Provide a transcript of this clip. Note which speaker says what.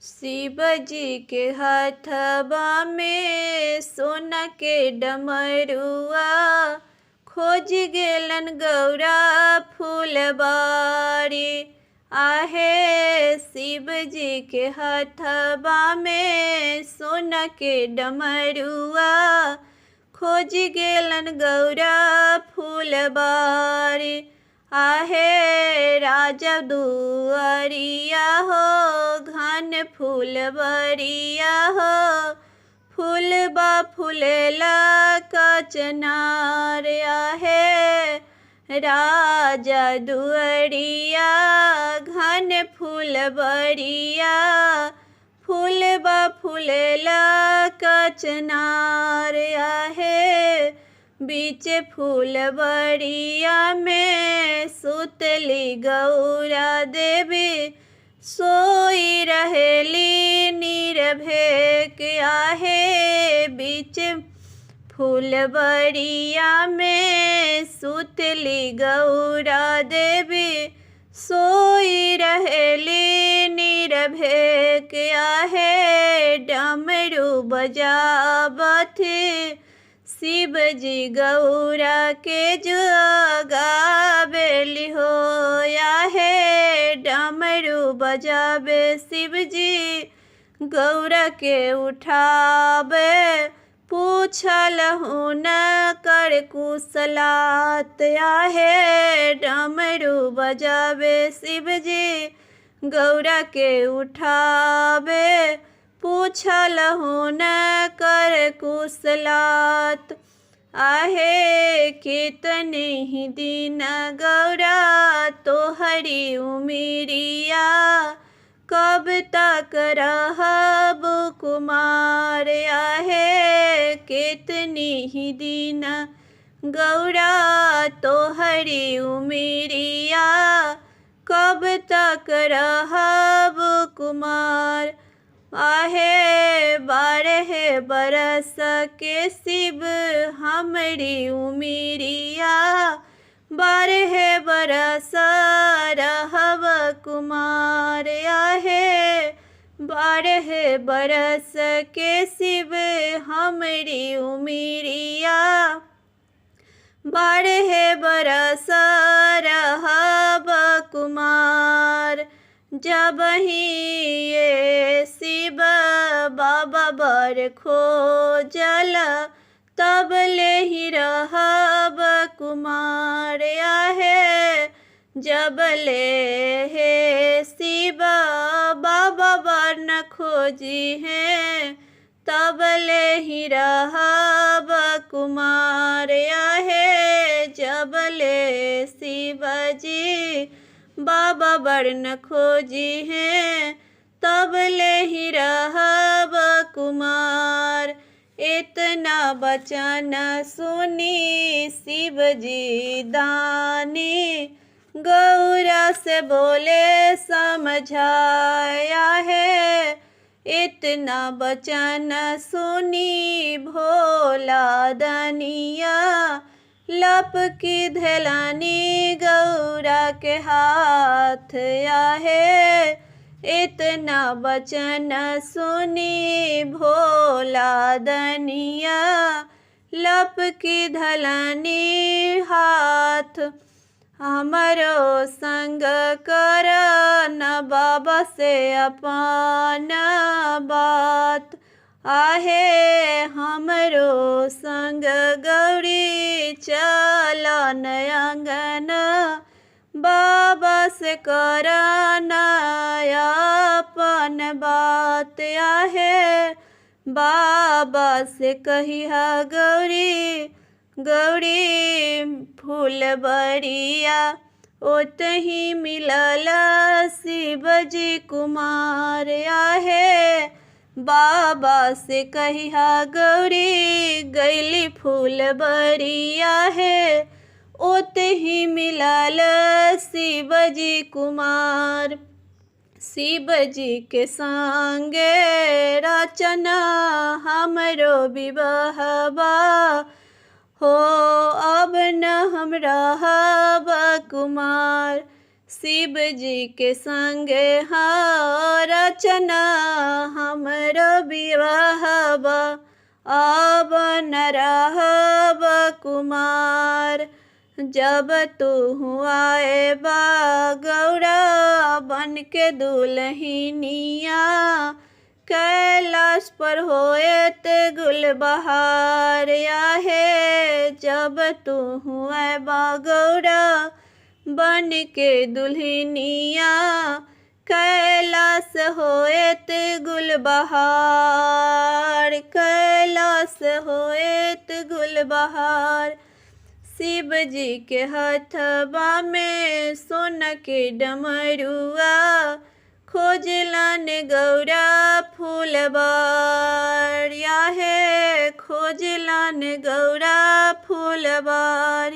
Speaker 1: शिव जी के हथवा में सोना के डमरुआ, खोज गेलन गौरा फूलबारी। आहे शिव जी के हथवा में सोना के डमरुआ, खोज गेलन गौरा फूलबारी। आहे राजा दुआरिया हो घन फूलबरिया हो, फूलबा फूलेला कचनार। आहे राजा दुआरिया घन फूलबरिया, फूलबा फूलेला कचनार। आहे बीच फूलबरिया में सुतली गौरा देवी, सोई रहेली निर्भेक। आहे बीच फूलबरिया में सुतली गौरा देवी, सोई रहेली निर्भेक। आहे डमरू बजावत शिव जी गौरा के जगावेली हो। आहे डमरू बजावे शिव जी गौरा के उठावे, पूछल न कर कुशलात। आहे डमरू बजावे शिव जी गौरा के उठावे, पूछल न कर कुशलात। आहे कितने ही दिन गौरा तोहरी उमिरिया, कब तक रहब कुमार। आहे कितनी ही दिन गौरा तोहरी उमिरिया, कब तक रहब कुमार। आहे 12 बरस के शिव हमरी उमिरिया, 12 बरस रहब कुमार। आहे 12 बरस के शिव हमरी उमिरिया, 12 बरस रहब कुमार। जब ही ये शिव बाबा बर खोजल, तब ले ही रहब कुमार। आहे जब ले हे शिव बाबा बर न खोजी हैं, तब ले ही रहब कुमार। आहे जब ले शिव जी बाबा बर न खोजी हैं, तब ले ही रहब कुमार। इतना बचन सुनी शिव जी दानी, गौरा से बोले समझाया है। इतना बचन सुनी भोला दनिया, लपकी धलानी गौरा के हाथ। आहे इतना बचन सुनी भोला दनिया, लपकी धलानी हाथ। हमरो संग कर न बाबा से अपन बात। आहे हमरो संग गौरी चल अंगन, बाबा से कर अपन बात। आहे बाबा से कहिया गौरी गौरी फूलबरिया, ओतही मिलल शिव जी कुमार। आहे बाबा से कहिया गौरी गैली फूलबरिया है, ओतही मिलल शिव जी कुमार। शिव जी के संगे रचना हमरो विवाहबा हो, अब न हम रहब कुमार। शिव जी के संगे रचना बचन हमरो विवाहबा अब न रहब कुमार। जब तू आए बा गौरा बन के दुल्हनिया कैलाश पर होएत गुलबहार आहे। जब तू आए बा गौरा बन के दुल्हनिया कैलाश होएत गुलबहार, कैलाश होएत गुलबहार। शिव जी के हथवा में सोना के डमरुआ खोजलन गौरा फूलबार, आहे खोजलन गौरा फूलबार।